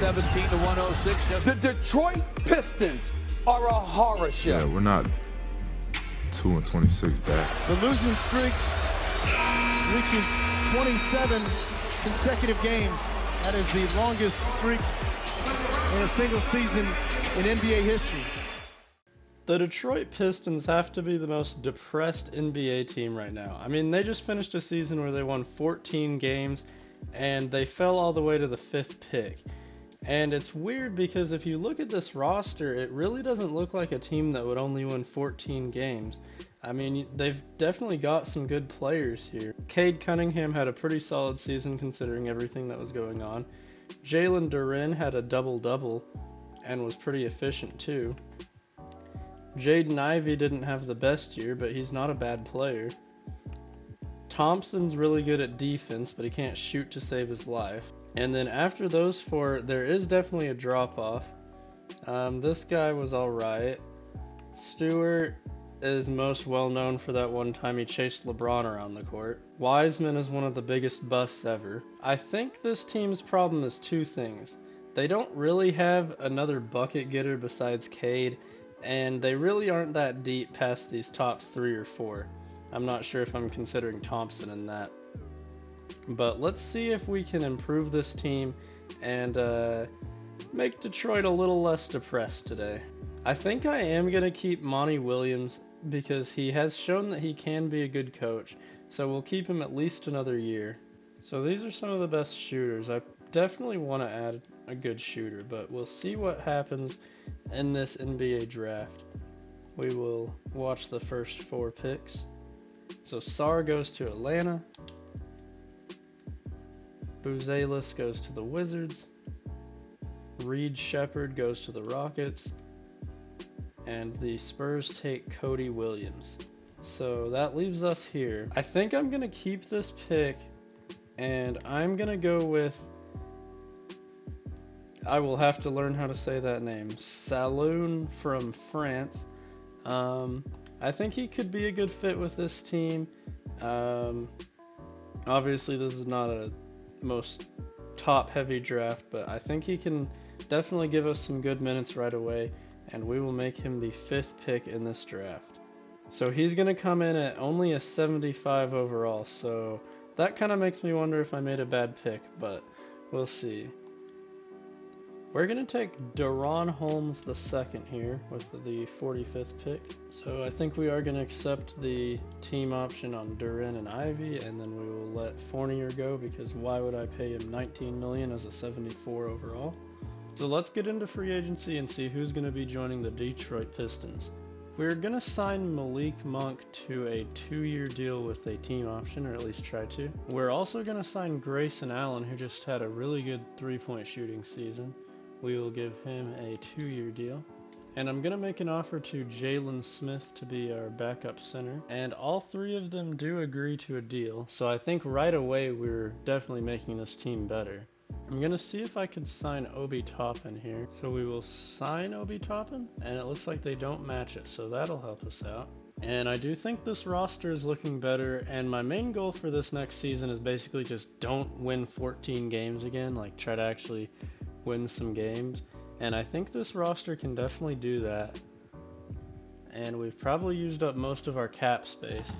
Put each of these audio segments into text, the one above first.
117 to 106. The Detroit Pistons are a horror show. Yeah, we're not 2-26 back. The losing streak reaches 27 consecutive games. That is the longest streak in a single season in NBA history. The Detroit Pistons have to be the most depressed NBA team right now. I mean, they just finished a season where they won 14 games and they fell all the way to the 5th pick. And it's weird because if you look at this roster, it really doesn't look like a team that would only win 14 games. I mean, they've definitely got some good players here. Cade Cunningham had a pretty solid season considering everything that was going on. Jalen Duren had a double-double and was pretty efficient too. Jaden Ivey didn't have the best year, but he's not a bad player. Thompson's really good at defense, but he can't shoot to save his life. And then after those four, there is definitely a drop-off. This guy was alright. Stewart is most well known for that one time he chased LeBron around the court. Wiseman is one of the biggest busts ever. I think this team's problem is two things. They don't really have another bucket getter besides Cade, and they really aren't that deep past these top 3 or 4. I'm not sure if I'm considering Thompson in that. But let's see if we can improve this team and make Detroit a little less depressed today. I think I am going to keep Monty Williams because he has shown that he can be a good coach, so we'll keep him at least another year. So these are some of the best shooters. I definitely want to add a good shooter, but we'll see what happens in this NBA draft. We will watch the first 4 picks. So Sarr goes to Atlanta. Buzelis goes to the Wizards. Reed Shepherd goes to the Rockets. And the Spurs take Cody Williams. So that leaves us here. I think I'm going to keep this pick, and I'm going to go with, I will have to learn how to say that name, Saloon from France. I think he could be a good fit with this team. Obviously this is not a most top heavy draft, but I think he can definitely give us some good minutes right away, and we will make him the 5th pick in this draft. So he's going to come in at only a 75 overall, so that kind of makes me wonder if I made a bad pick, but we'll see. We're going to take Deron Holmes II here with the 45th pick. So I think we are going to accept the team option on Duren and Ivy, and then we will let Fournier go because why would I pay him $19 million as a 74 overall? So let's get into free agency and see who's going to be joining the Detroit Pistons. We're going to sign Malik Monk to a 2-year deal with a team option, or at least try to. We're also going to sign Grayson Allen, who just had a really good 3-point shooting season. We will give him a 2-year deal. And I'm going to make an offer to Jalen Smith to be our backup center. And all 3 of them do agree to a deal. So I think right away we're definitely making this team better. I'm going to see if I could sign Obi Toppin here. So we will sign Obi Toppin, and it looks like they don't match it, so that'll help us out. And I do think this roster is looking better, and my main goal for this next season is basically just don't win 14 games again, like try to actually win some games, and I think this roster can definitely do that. And we've probably used up most of our cap space.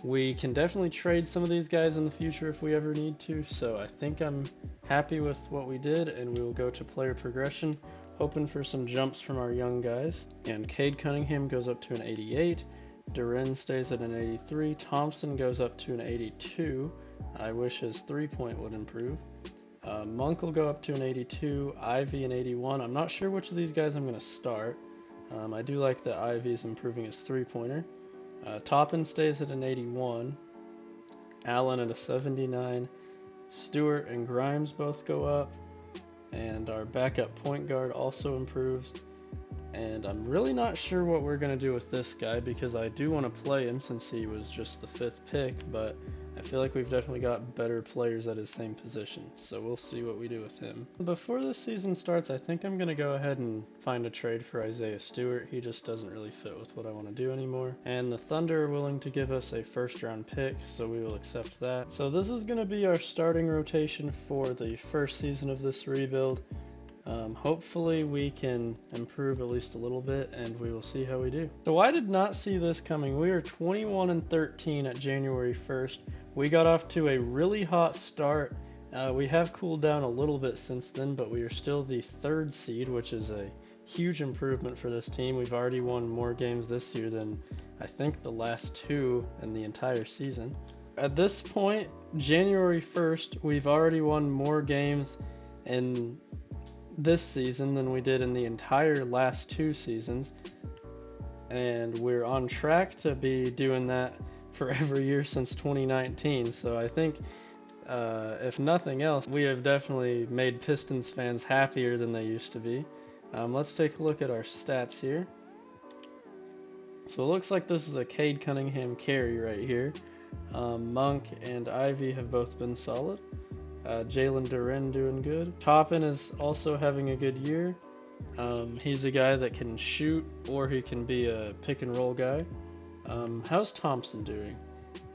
We can definitely trade some of these guys in the future if we ever need to, so I think I'm happy with what we did, and we will go to player progression, hoping for some jumps from our young guys. And Cade Cunningham goes up to an 88, Duren stays at an 83, Thompson goes up to an 82. I wish his 3-point would improve. Monk will go up to an 82, Ivy an 81. I'm not sure which of these guys I'm going to start. I do like that Ivy is improving his 3-pointer. Toppin stays at an 81, Allen at a 79, Stewart and Grimes both go up, and our backup point guard also improves. And I'm really not sure what we're going to do with this guy because I do want to play him since he was just the 5th pick, but I feel like we've definitely got better players at his same position, so we'll see what we do with him. Before this season starts, I think I'm going to go ahead and find a trade for Isaiah Stewart. He just doesn't really fit with what I want to do anymore. And the Thunder are willing to give us a 1st-round pick, so we will accept that. So this is going to be our starting rotation for the first season of this rebuild. Hopefully we can improve at least a little bit, and we will see how we do. So I did not see this coming. We are 21-13 at January 1st. We got off to a really hot start. We have cooled down a little bit since then, but we are still the 3rd seed, which is a huge improvement for this team. We've already won more games this year than I think the last 2 in the entire season. At this point, January 1st, we've already won more games in this season than we did in the entire last 2 seasons, and we're on track to be doing that for every year since 2019. So I think if nothing else, we have definitely made Pistons fans happier than they used to be. Let's take a look at our stats here. So it looks like this is a Cade Cunningham carry right here. Monk and Ivy have both been solid. Jalen Duren doing good. Toppin is also having a good year. He's a guy that can shoot, or he can be a pick and roll guy. How's Thompson doing?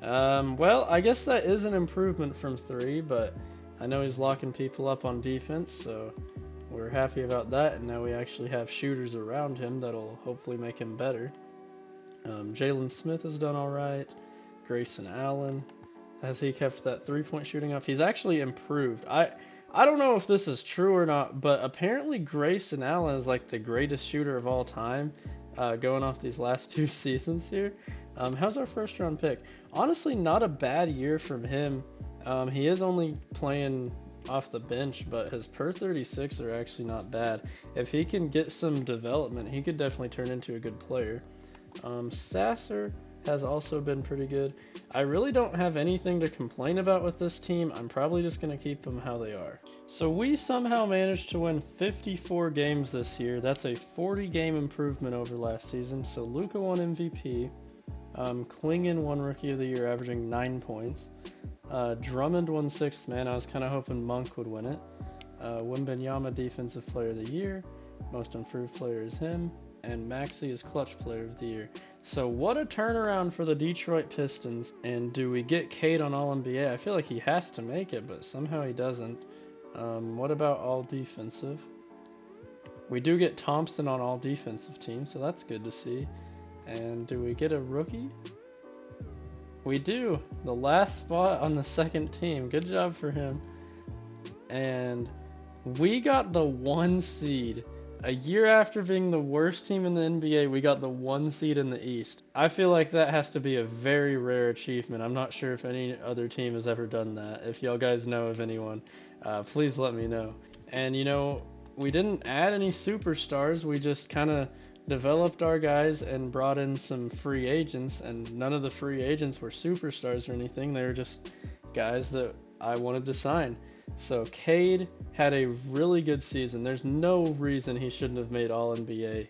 Well, I guess that is an improvement from 3, but I know he's locking people up on defense, so we're happy about that. And now we actually have shooters around him that'll hopefully make him better. Jalen Smith has done all right. Grayson Allen, has he kept that 3-point shooting up? He's actually improved. I don't know if this is true or not, but apparently Grayson Allen is like the greatest shooter of all time, going off these last 2 seasons here. How's our 1st round pick? Honestly, not a bad year from him. He is only playing off the bench, but his per 36 are actually not bad. If he can get some development, he could definitely turn into a good player. Sasser has also been pretty good. I really don't have anything to complain about with this team. I'm probably just going to keep them how they are. So we somehow managed to win 54 games this year. That's a 40 game improvement over last season. So Luka won MVP. Klingon won Rookie of the Year, averaging 9 points. Drummond won 6th man. I was kind of hoping Monk would win it. Wembanyama Defensive Player of the Year. Most improved player is him. And Maxey is Clutch Player of the Year. So what a turnaround for the Detroit Pistons. And do we get Cade on All-NBA? I feel like he has to make it, but somehow he doesn't. What about All Defensive? We do get Thompson on All Defensive team, so that's good to see. And do we get a rookie? We do. The last spot on the 2nd team. Good job for him. And we got the 1 seed. A year after being the worst team in the NBA, we got the 1 seed in the East. I feel like that has to be a very rare achievement. I'm not sure if any other team has ever done that. If y'all guys know of anyone, please let me know. And you know, we didn't add any superstars. We just kind of developed our guys and brought in some free agents, and none of the free agents were superstars or anything. They were just guys that I wanted to sign. So Cade had a really good season. There's no reason he shouldn't have made All-NBA.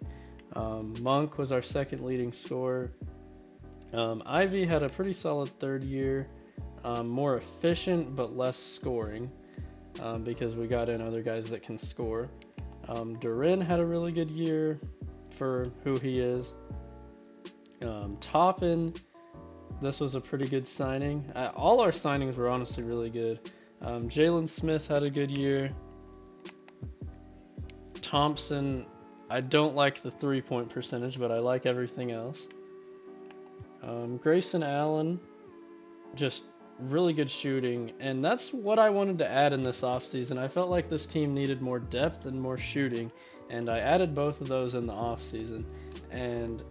Monk was our 2nd leading scorer. Ivy had a pretty solid 3rd year. More efficient but less scoring, because we got in other guys that can score. Duren had a really good year for who he is. Toppin, this was a pretty good signing. All our signings were honestly really good. Jalen Smith had a good year. Thompson, I don't like the 3-point percentage, but I like everything else. Grayson Allen, just really good shooting, and that's what I wanted to add in this offseason. I felt like this team needed more depth and more shooting, and I added both of those in the offseason. And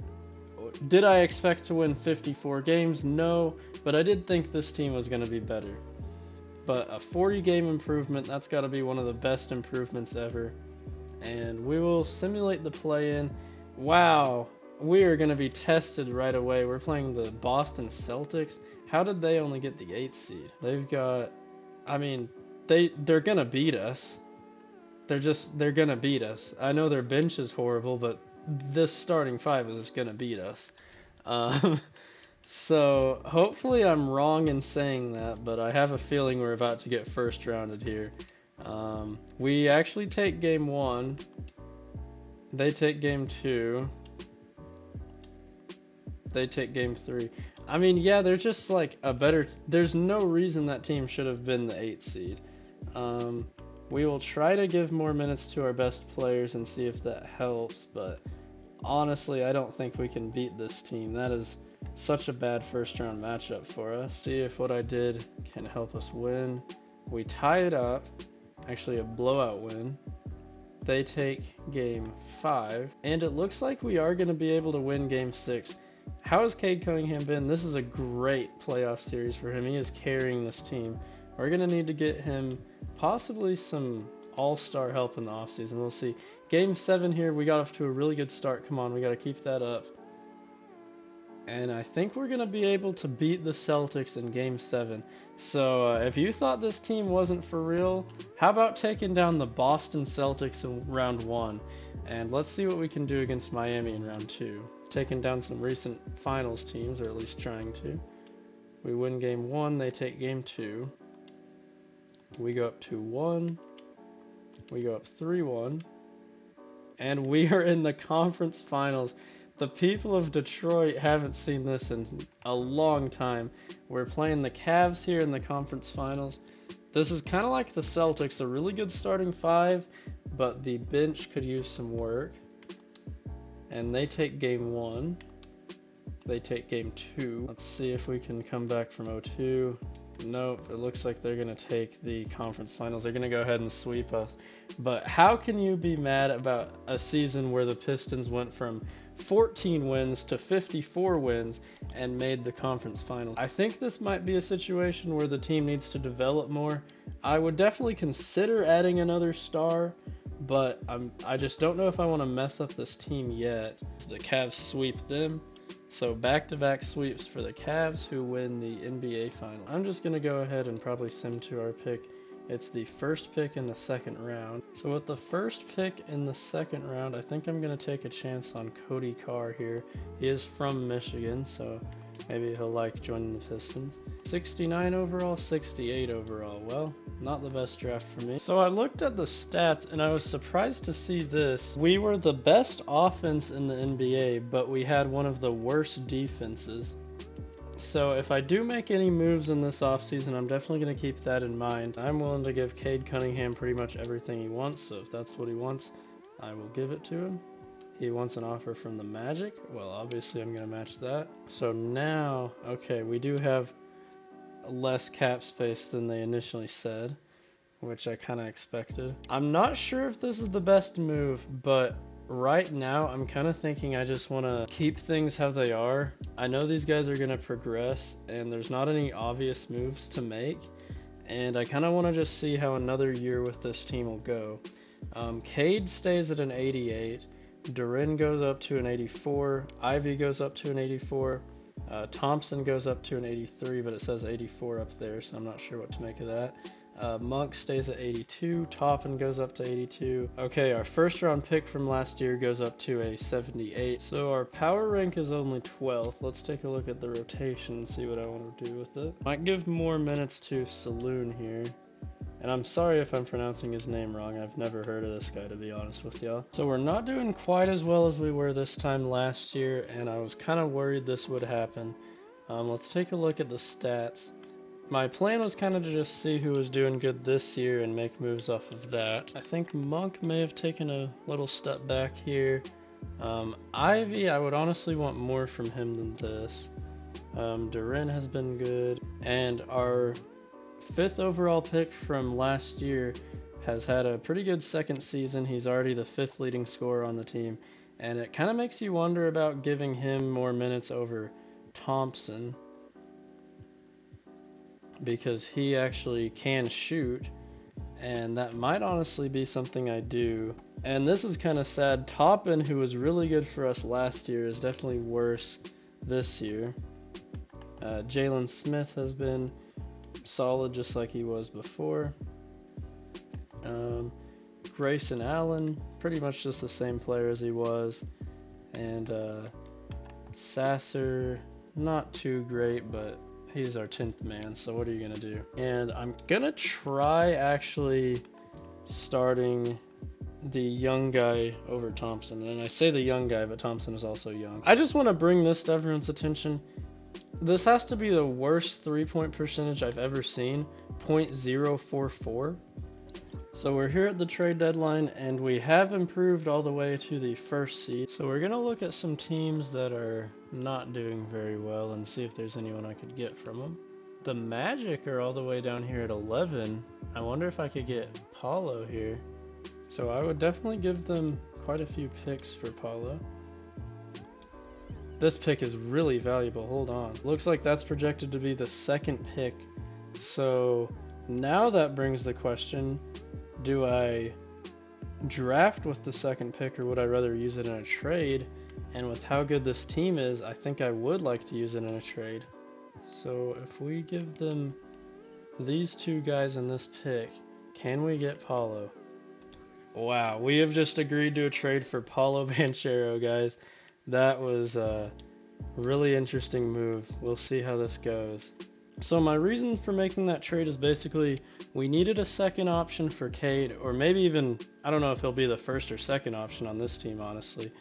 did I expect to win 54 games? No, but I did think this team was going to be better. But a 40 game improvement, that's got to be one of the best improvements ever. And we will simulate the play-in. Wow, we are going to be tested right away. We're playing the Boston Celtics. How did they only get the 8th seed? They've got, I mean, they're going to beat us. They're going to beat us. I know their bench is horrible, but this starting 5 is going to beat us. So hopefully I'm wrong in saying that, but I have a feeling we're about to get 1st rounded here. We actually take game 1. They take game 2. They take game 3. I mean, yeah, they're just like a better... There's no reason that team should have been the 8th seed. We will try to give more minutes to our best players and see if that helps, but honestly, I don't think we can beat this team. That is such a bad first round matchup for us. See if what I did can help us win. We tie it up, actually a blowout win. They take game 5, and it looks like we are going to be able to win game 6. How has Cade Cunningham been? This is a great playoff series for him. He is carrying this team. We're going to need to get him possibly some all-star help in the offseason. We'll see. Game 7 here, we got off to a really good start. Come on, we got to keep that up. And I think we're going to be able to beat the Celtics in game 7. So if you thought this team wasn't for real, how about taking down the Boston Celtics in round 1? And let's see what we can do against Miami in round 2. Taking down some recent finals teams, or at least trying to. We win game 1, they take game 2. We go up 2-1. We go up 3-1. And we are in the conference finals. The people of Detroit haven't seen this in a long time. We're playing the Cavs here in the conference finals. This is kind of like the Celtics, a really good starting 5, but the bench could use some work. And they take game 1. They take game 2. Let's see if we can come back from 0-2. Nope, it looks like they're going to take the conference finals. They're going to go ahead and sweep us. But how can you be mad about a season where the Pistons went from 14 wins to 54 wins and made the conference finals? I think this might be a situation where the team needs to develop more. I would definitely consider adding another star, but I just don't know if I want to mess up this team yet. The Cavs sweep them. So back-to-back sweeps for the Cavs, who win the NBA final. I'm just going to go ahead and probably sim to our pick. It's the first pick in the second round. So with the first pick in the second round, I think I'm going to take a chance on Cody Carr here. He is from Michigan, so maybe he'll like joining the Pistons. 69 overall, 68 overall. Well, not the best draft for me. So I looked at the stats and I was surprised to see this. We were the best offense in the NBA, but we had one of the worst defenses. So if I do make any moves in this offseason, I'm definitely going to keep that in mind. I'm willing to give Cade Cunningham pretty much everything he wants, so if that's what he wants, I will give it to him. He wants an offer from the Magic. Well, obviously I'm going to match that. So now, okay, we do have less cap space than they initially said, which I kind of expected. I'm not sure if this is the best move, but right now I'm kind of thinking I just want to keep things how they are. I know these guys are going to progress and there's not any obvious moves to make, and I kind of want to just see how another year with this team will go. Cade stays at an 88, Duren goes up to an 84, Ivy goes up to an 84, Thompson goes up to an 83, but it says 84 up there, so I'm not sure what to make of that. Monk stays at 82, Toppin goes up to 82. Okay, our first round pick from last year goes up to a 78. So our power rank is only 12th. Let's take a look at the rotation and see what I want to do with it. Might give more minutes to Saloon here. And I'm sorry if I'm pronouncing his name wrong. I've never heard of this guy, to be honest with y'all. So we're not doing quite as well as we were this time last year, and I was kind of worried this would happen. Let's take a look at the stats. My plan was kind of to just see who was doing good this year and make moves off of that. I think Monk may have taken a little step back here. Ivy, I would honestly want more from him than this. Duren has been good. And our 5th overall pick from last year has had a pretty good second season. He's already the 5th leading scorer on the team. And it kind of makes you wonder about giving him more minutes over Thompson, because he actually can shoot, and that might honestly be something I do. And this is kind of sad. Toppin, who was really good for us last year, is definitely worse this year. Jalen Smith has been solid just like he was before. Grayson Allen, pretty much just the same player as he was. And Sasser, not too great, but he's our 10th man, so what are you going to do? And I'm going to try actually starting the young guy over Thompson. And I say the young guy, but Thompson is also young. I just want to bring this to everyone's attention. This has to be the worst 3-point percentage I've ever seen, .044. So we're here at the trade deadline, and we have improved all the way to the first seed. So we're going to look at some teams that are not doing very well and see if there's anyone I could get from them. The Magic are all the way down here at 11. I wonder if I could get Paulo here. So I would definitely give them quite a few picks for Paulo. This pick is really valuable. Hold on. Looks like that's projected to be the second pick. So now that brings the question, do I draft with the second pick, or would I rather use it in a trade? And with how good this team is, I think I would like to use it in a trade. So if we give them these two guys in this pick, can we get Paulo? Wow, we have just agreed to a trade for Paulo Banchero, guys. That was a really interesting move. We'll see how this goes. So my reason for making that trade is basically we needed a second option for Cade, or maybe even, I don't know if he'll be the first or second option on this team, honestly,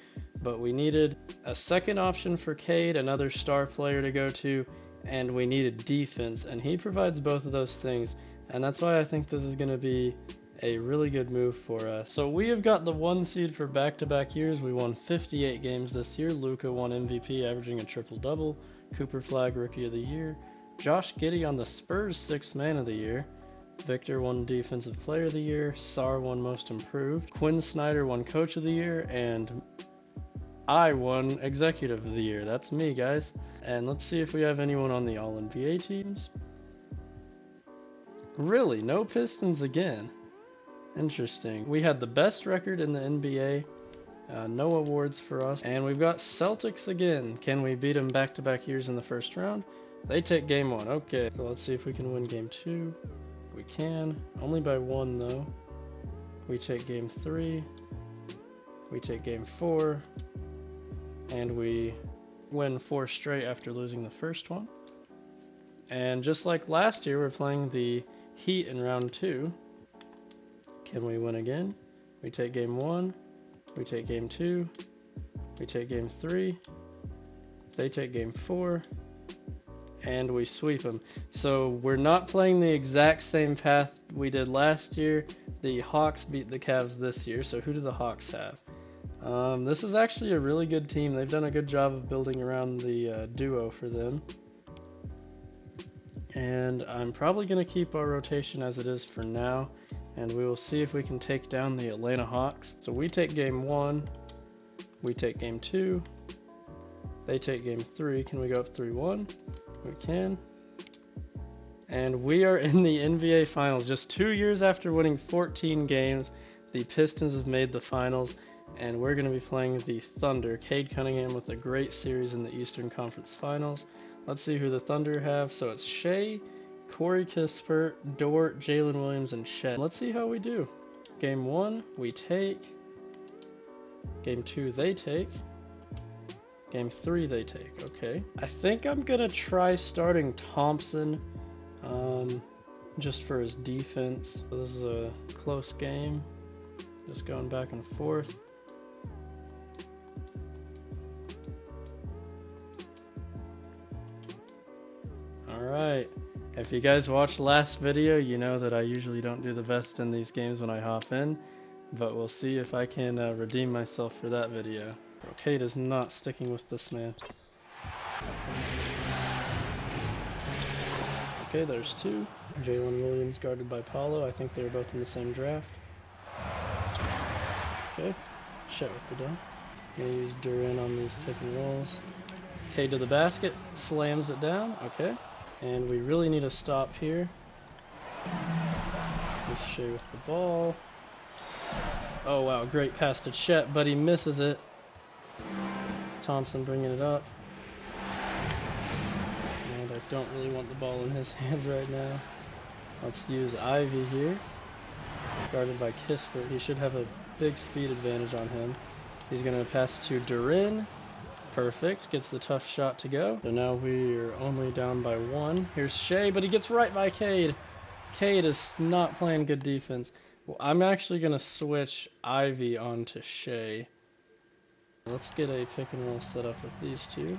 but we needed a second option for Cade, another star player to go to, and we needed defense, and he provides both of those things, and that's why I think this is going to be a really good move for us. So we have got the 1 seed for back-to-back years. We won 58 games this year. Luka won MVP, averaging a triple-double. Cooper Flag Rookie of the Year. Josh Giddey on the Spurs 6th Man of the Year. Victor won Defensive Player of the Year. Sarr won Most Improved. Quinn Snyder won Coach of the Year, and I won Executive of the Year. That's me, guys. And let's see if we have anyone on the All-NBA teams. Really, no Pistons again. Interesting. We had the best record in the NBA. No awards for us. And we've got Celtics again. Can we beat them back-to-back years in the first round? They take game 1. Okay, so let's see if we can win game 2. We can. Only by 1, though. We take game 3. We take game 4. And we win 4 straight after losing the first one. And just like last year, we're playing the Heat in round 2. Can we win again? We take game 1. We take game 2. We take game 3. They take game 4. And we sweep them. So we're not playing the exact same path we did last year. The Hawks beat the Cavs this year. So who do the Hawks have? This is actually a really good team. They've done a good job of building around the duo for them. And I'm probably going to keep our rotation as it is for now. And we will see if we can take down the Atlanta Hawks. So we take game 1. We take game 2. They take game 3. Can we go up 3-1? We can. And we are in the NBA Finals. Just 2 years after winning 14 games, the Pistons have made the Finals. And we're going to be playing the Thunder. Cade Cunningham with a great series in the Eastern Conference Finals. Let's see who the Thunder have. So it's Shea, Corey Kispert, Dort, Jalen Williams, and Chet. Let's see how we do. Game 1, we take. Game 2, they take. Game 3, they take. Okay. I think I'm going to try starting Thompson just for his defense. So this is a close game. Just going back and forth. Alright. If you guys watched last video, you know that I usually don't do the best in these games when I hop in, but we'll see if I can redeem myself for that video. Cade is not sticking with this man. Okay, there's 2. Jalen Williams guarded by Paulo. I think they're both in the same draft. Okay, Chet with the dunk. Gonna use Duran on these pick and rolls. Cade to the basket, slams it down. Okay. And we really need a stop here. Shea with the ball. Oh wow, great pass to Chet, but he misses it. Thompson bringing it up. And I don't really want the ball in his hands right now. Let's use Ivy here. Guarded by Kispert. He should have a big speed advantage on him. He's going to pass to Duran. Perfect. Gets the tough shot to go. So now we are only down by 1. Here's Shea, but he gets right by Cade. Cade is not playing good defense. Well, I'm actually going to switch Ivy onto Shea. Let's get a pick and roll set up with these two.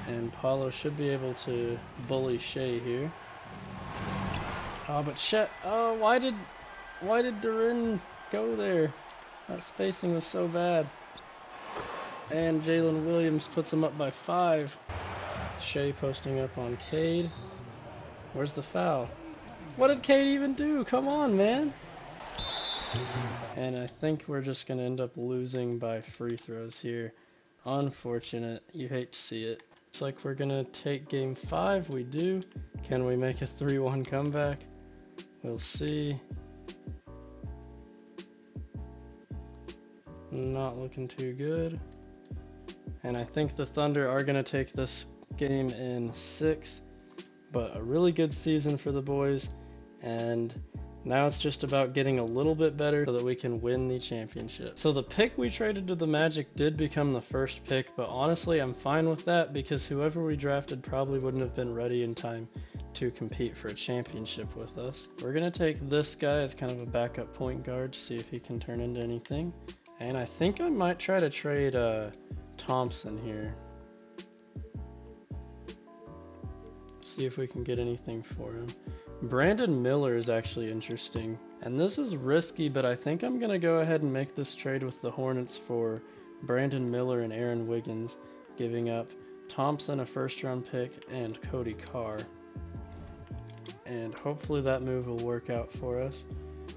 And Paulo should be able to bully Shea here. Oh, but Chet, oh, why did Why did Durin go there? That spacing was so bad. And Jalen Williams puts him up by 5. Shea posting up on Cade. Where's the foul? What did Cade even do? Come on, man. And I think we're just going to end up losing by free throws here. Unfortunate. You hate to see it. Looks like we're going to take game 5. We do. Can we make a 3-1 comeback? We'll see. Not looking too good. And I think the Thunder are going to take this game in 6. But a really good season for the boys. And now it's just about getting a little bit better so that we can win the championship. So the pick we traded to the Magic did become the first pick, but honestly I'm fine with that because whoever we drafted probably wouldn't have been ready in time to compete for a championship with us. We're going to take this guy as kind of a backup point guard to see if he can turn into anything. And I think I might try to trade Thompson here. See if we can get anything for him. Brandon Miller is actually interesting, and this is risky, but I think I'm going to go ahead and make this trade with the Hornets for Brandon Miller and Aaron Wiggins, giving up Thompson, a first-round pick, and Cody Carr. And hopefully that move will work out for us.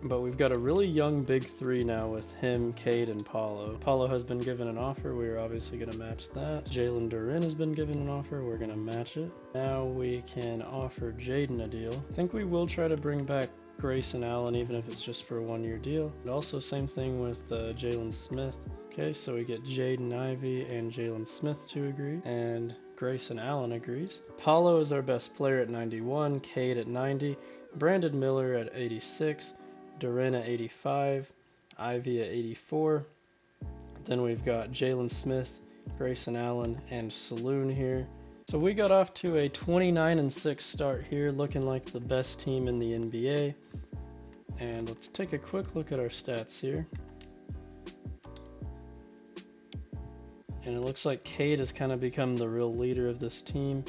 But we've got a really young big 3 now with him, Cade, and Paulo. Paulo has been given an offer. We are obviously going to match that. Jalen Durin has been given an offer. We're going to match it. Now we can offer Jaden a deal. I think we will try to bring back Grayson Allen, even if it's just for a 1-year deal. And also same thing with Jalen Smith. Okay, so we get Jaden Ivey and Jalen Smith to agree. And Grayson Allen agrees. Paulo is our best player at 91. Cade at 90. Brandon Miller at 86. Durin at 85, Ivy at 84. Then we've got Jalen Smith, Grayson Allen, and Saloon here. So we got off to a 29-6 start here, looking like the best team in the NBA. And let's take a quick look at our stats here. And it looks like Cade has kind of become the real leader of this team,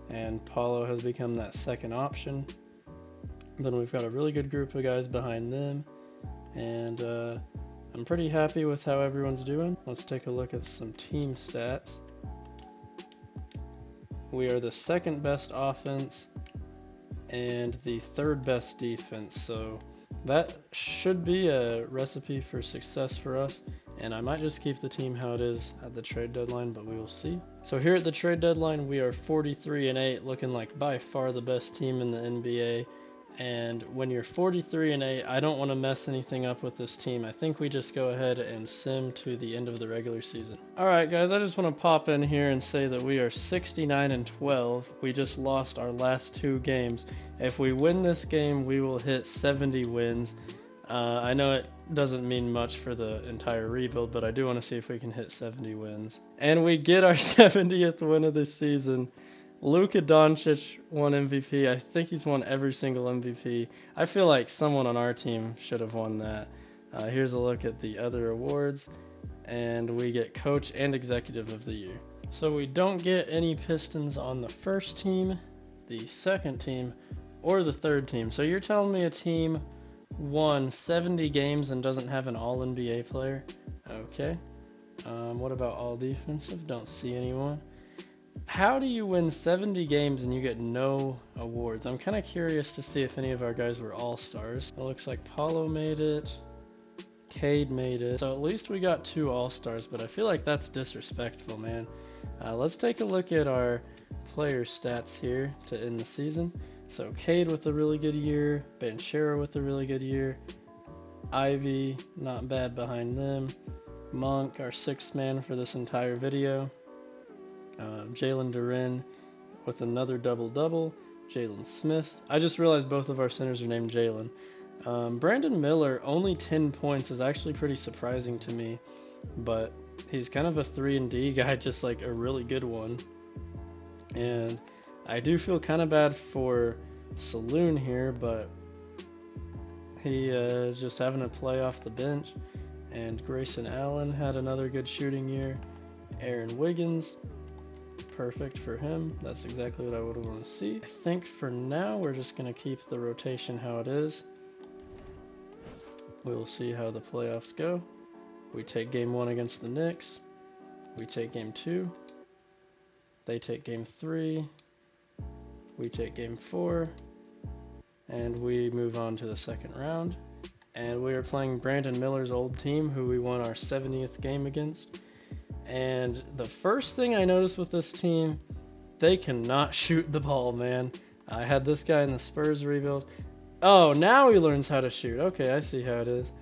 and Paulo has become that second option. Then we've got a really good group of guys behind them, and I'm pretty happy with how everyone's doing. Let's take a look at some team stats. We are the second best offense and the third best defense, so that should be a recipe for success for us. And I might just keep the team how it is at the trade deadline, but we will see. So here at the trade deadline, we are 43-8, looking like by far the best team in the NBA. And when you're 43-8, I don't want to mess anything up with this team. I think we just go ahead and sim to the end of the regular season. Alright guys, I just want to pop in here and say that we are 69-12. We just lost our last 2 games. If we win this game, we will hit 70 wins. I know it doesn't mean much for the entire rebuild, but I do want to see if we can hit 70 wins. And we get our 70th win of this season. Luka Doncic won MVP. I think he's won every single MVP. I feel like someone on our team should have won that. Here's a look at the other awards, and we get Coach and Executive of the Year. So we don't get any Pistons on the first team, the second team, or the third team. So you're telling me a team won 70 games and doesn't have an All-NBA player? Okay. What about All Defensive? Don't see anyone. How do you win 70 games and you get no awards? I'm kind of curious to see if any of our guys were All-Stars. It looks like Paulo made it. Cade made it. So at least we got 2 All-Stars, but I feel like that's disrespectful, man. Let's take a look at our player stats here to end the season. So Cade with a really good year. Banchero with a really good year. Ivy, not bad behind them. Monk, our 6th man for this entire video. Jalen Durin with another double-double. Jalen Smith. I just realized both of our centers are named Jalen. Brandon Miller, only 10 points is actually pretty surprising to me, but he's kind of a 3-and-D guy, just like a really good one. And I do feel kind of bad for Saloon here, but he is just having to play off the bench. And Grayson Allen had another good shooting year. Aaron Wiggins, perfect for him. That's exactly what I would want to see. I think for now we're just going to keep the rotation how it is. We'll see how the playoffs go. We take game 1 against the Knicks. We take game 2. They take game 3. We take game 4. And we move on to the second round. And we are playing Brandon Miller's old team, who we won our 70th game against. And the first thing I noticed with this team, they cannot shoot the ball, man. I had this guy in the Spurs rebuild. Oh, now he learns how to shoot. Okay, I see how it is.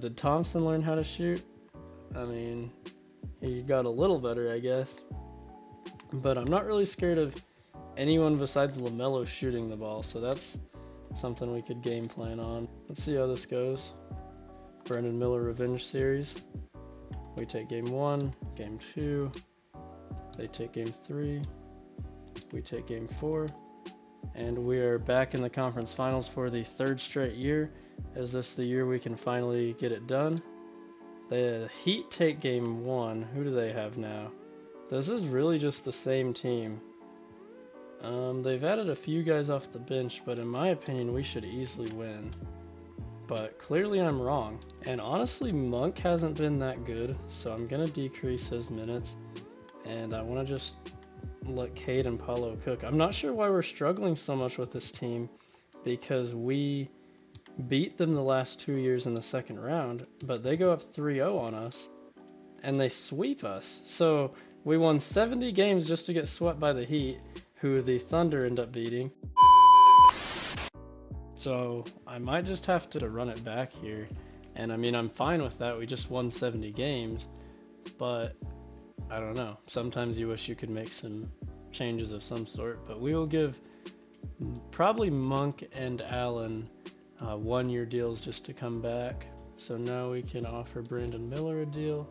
Did Thompson learn how to shoot? I mean, he got a little better, I guess. But I'm not really scared of anyone besides LaMelo shooting the ball, so that's something we could game plan on. Let's see how this goes. Brandon Miller Revenge Series. We take game 1, game 2. They take game 3. We take game 4. And we are back in the conference finals for the 3rd straight year. Is this the year we can finally get it done? The Heat take game 1. Who do they have now? This is really just the same team. They've added a few guys off the bench, but in my opinion, we should easily win. But clearly I'm wrong. And honestly, Monk hasn't been that good, so I'm going to decrease his minutes. And I want to just let Cade and Paulo cook. I'm not sure why we're struggling so much with this team, because we beat them the last 2 years in the second round, but they go up 3-0 on us, and they sweep us. So we won 70 games just to get swept by the Heat, who the Thunder end up beating. So I might just have to run it back here. And I mean, I'm fine with that. We just won 70 games, but I don't know. Sometimes you wish you could make some changes of some sort, but we will give probably Monk and Allen 1-year deals just to come back. So now we can offer Brandon Miller a deal.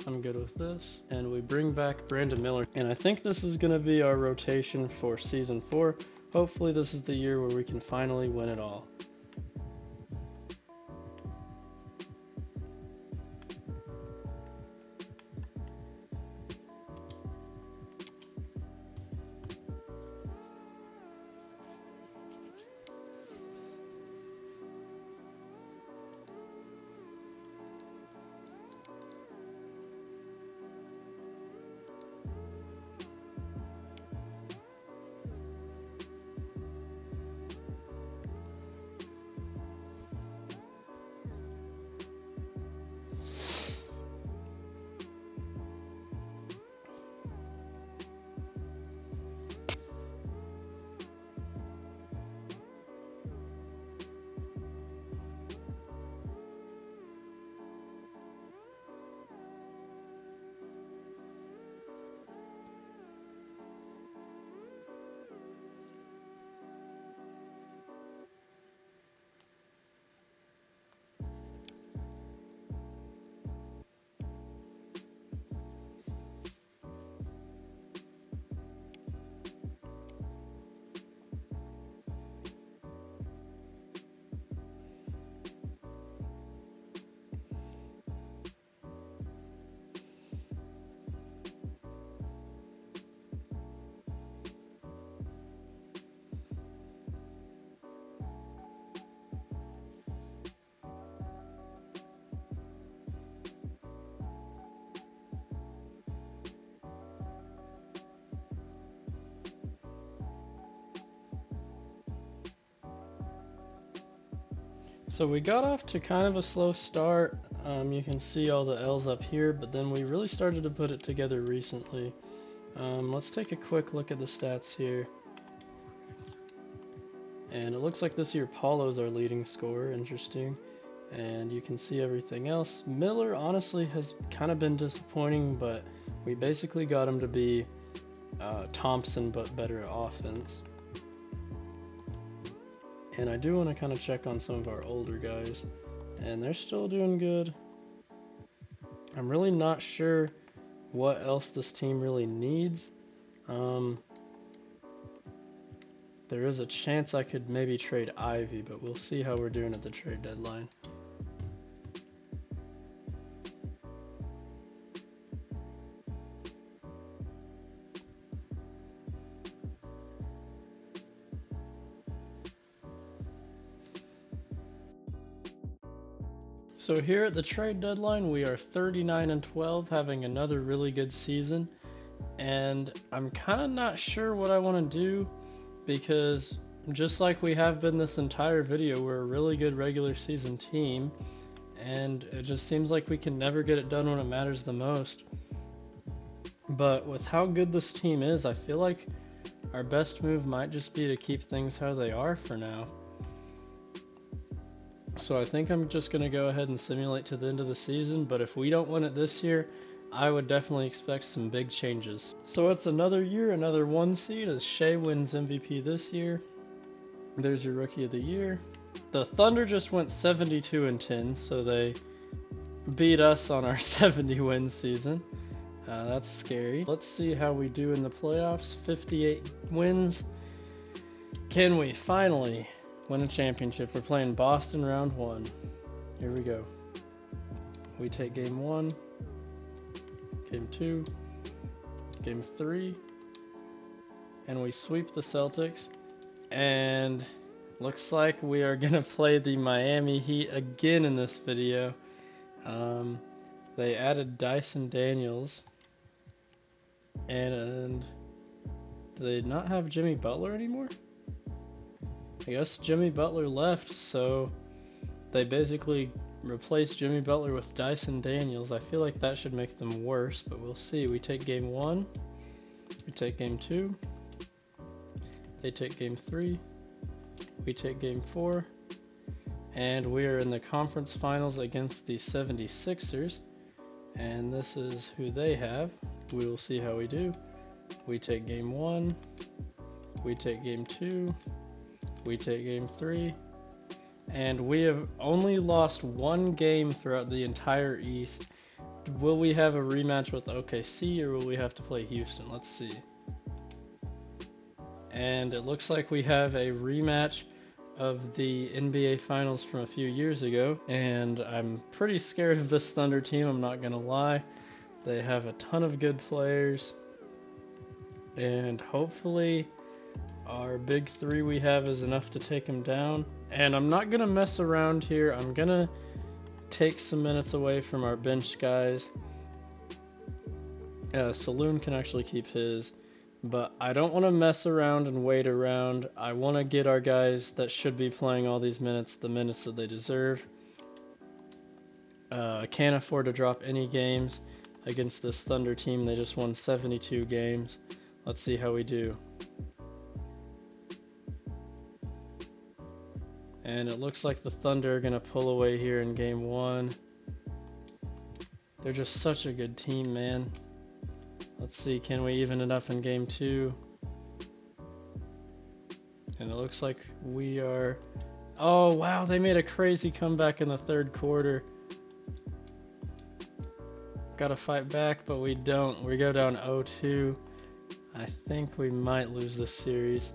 I'm good with this. And we bring back Brandon Miller. And I think this is going to be our rotation for season 4. Hopefully this is the year where we can finally win it all. So we got off to kind of a slow start. You can see all the L's up here, but then we really started to put it together recently. Let's take a quick look at the stats here. And it looks like this year Paulo's our leading scorer. Interesting. And you can see everything else. Miller honestly has kind of been disappointing, but we basically got him to be Thompson but better at offense. And I do want to kind of check on some of our older guys, and they're still doing good. I'm really not sure what else this team really needs. There is a chance I could maybe trade Ivy, but we'll see how we're doing at the trade deadline. So here at the trade deadline, we are 39-12, having another really good season. And I'm kind of not sure what I want to do, because just like we have been this entire video, we're a really good regular season team, and it just seems like we can never get it done when it matters the most. But with how good this team is, I feel like our best move might just be to keep things how they are for now. So I think I'm just going to go ahead and simulate to the end of the season, but if we don't win it this year, I would definitely expect some big changes. So it's another year, another 1 seed as Shea wins MVP this year. There's your Rookie of the Year. The Thunder just went 72-10, so they beat us on our 70-win season. That's scary. Let's see how we do in the playoffs. 58 wins. Can we finally win a championship? We're playing Boston round 1. Here we go. We take game 1, game 2, game 3, and we sweep the Celtics. And looks like we are gonna play the Miami Heat again in this video. They added Dyson Daniels, and do they not have Jimmy Butler anymore? I guess Jimmy Butler left, so they basically replaced Jimmy Butler with Dyson Daniels. I feel like that should make them worse, but we'll see. We take game 1, we take game 2, they take game 3, we take game 4, and we are in the conference finals against the 76ers, and this is who they have. We will see how we do. We take game 1, we take game 2, we take game 3, and we have only lost 1 game throughout the entire East. Will we have a rematch with OKC, or will we have to play Houston? Let's see. And it looks like we have a rematch of the NBA Finals from a few years ago, and I'm pretty scared of this Thunder team, I'm not gonna lie. They have a ton of good players, and hopefully our big 3 we have is enough to take them down. And I'm not gonna mess around here. I'm gonna take some minutes away from our bench guys. Saloon can actually keep his, but I don't want to mess around and wait around. I want to get our guys that should be playing all these minutes the minutes that they deserve. I can't afford to drop any games against this Thunder team. They just won 72 games. Let's see how we do. And it looks like the Thunder are going to pull away here in game 1. They're just such a good team, man. Let's see, can we even it up in game 2? And it looks like we are... Oh, wow, they made a crazy comeback in the 3rd quarter. Gotta fight back, but we don't. We go down 0-2. I think we might lose this series.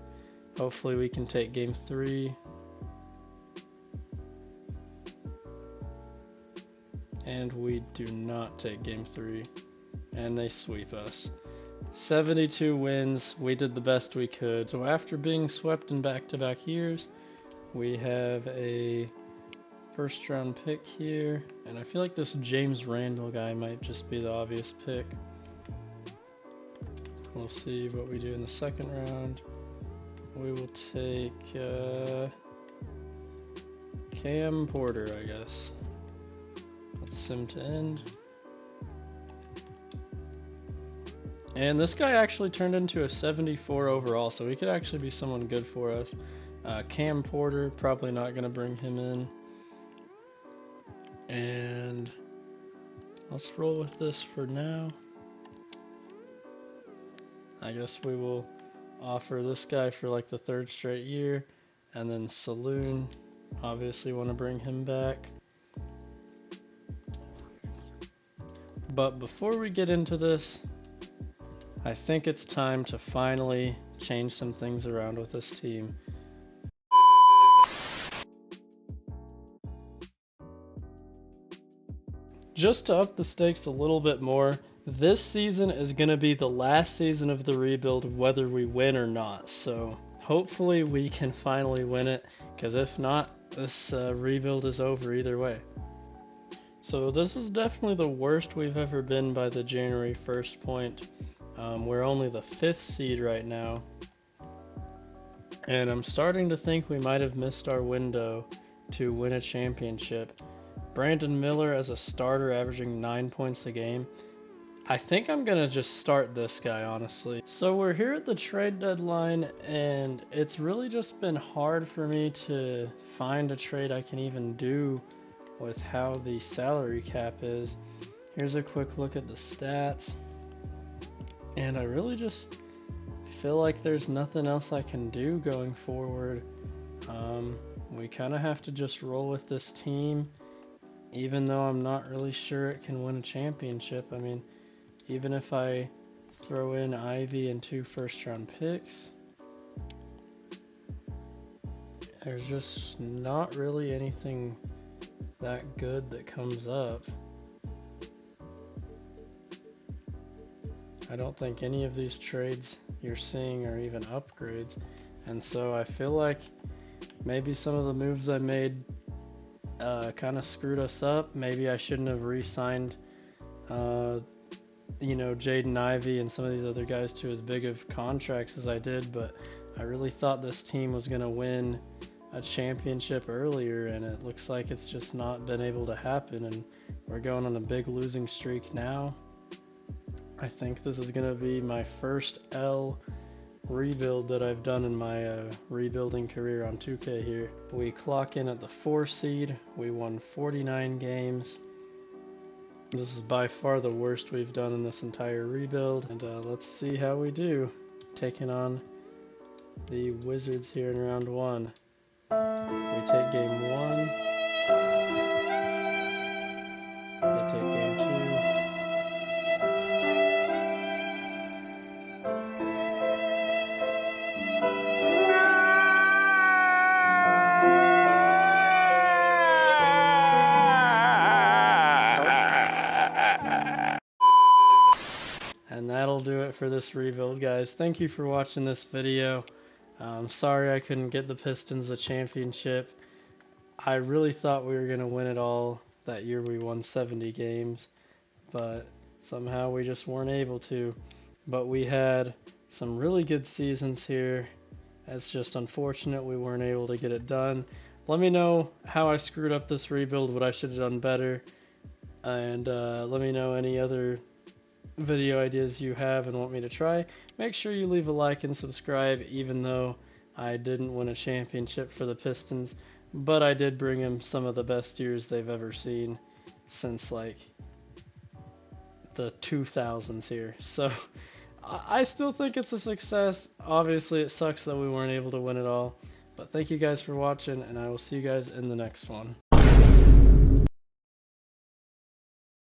Hopefully we can take game 3. And we do not take game 3, and they sweep us. 72 wins, we did the best we could. So after being swept in back-to-back years, we have a 1st round pick here, and I feel like this James Randall guy might just be the obvious pick. We'll see what we do in the 2nd round. We will take Cam Porter, I guess. Sim to end. And this guy actually turned into a 74 overall, so he could actually be someone good for us. Cam Porter, probably not going to bring him in. And let's roll with this for now. I guess we will offer this guy for like the 3rd straight year. And then Saloon, obviously want to bring him back. But before we get into this, I think it's time to finally change some things around with this team. Just to up the stakes a little bit more, this season is going to be the last season of the rebuild whether we win or not. So hopefully we can finally win it, because if not, this rebuild is over either way. So this is definitely the worst we've ever been by the January 1st point. We're only the 5th seed right now. And I'm starting to think we might have missed our window to win a championship. Brandon Miller as a starter averaging 9 points a game. I think I'm gonna just start this guy, honestly. So we're here at the trade deadline, and it's really just been hard for me to find a trade I can even do with how the salary cap is. Here's a quick look at the stats, and I really just feel like there's nothing else I can do going forward. We kind of have to just roll with this team, even though I'm not really sure it can win a championship. I mean, even if I throw in Ivy and 2 first-round picks, there's just not really anything that good that comes up. I don't think any of these trades you're seeing are even upgrades, and so I feel like maybe some of the moves I made kind of screwed us up. Maybe I shouldn't have re-signed Jaden Ivey and some of these other guys to as big of contracts as I did, but I really thought this team was going to win a championship earlier, and it looks like it's just not been able to happen, and we're going on a big losing streak now. I think this is going to be my first L rebuild that I've done in my rebuilding career on 2K here. We clock in at the 4 seed. We won 49 games. This is by far the worst we've done in this entire rebuild, and let's see how we do taking on the Wizards here in round 1. We take game 1. They take game 2. And that'll do it for this rebuild, guys. Thank you for watching this video. I'm sorry I couldn't get the Pistons a championship. I really thought we were going to win it all. That year we won 70 games, but somehow we just weren't able to. But we had some really good seasons here. It's just unfortunate we weren't able to get it done. Let me know how I screwed up this rebuild, what I should have done better, and let me know any other video ideas you have and want me to try. Make sure you leave a like and subscribe, even though I didn't win a championship for the Pistons, but I did bring them some of the best years they've ever seen since like the 2000s here. So I still think it's a success. Obviously it sucks that we weren't able to win it all, but thank you guys for watching, and I will see you guys in the next one.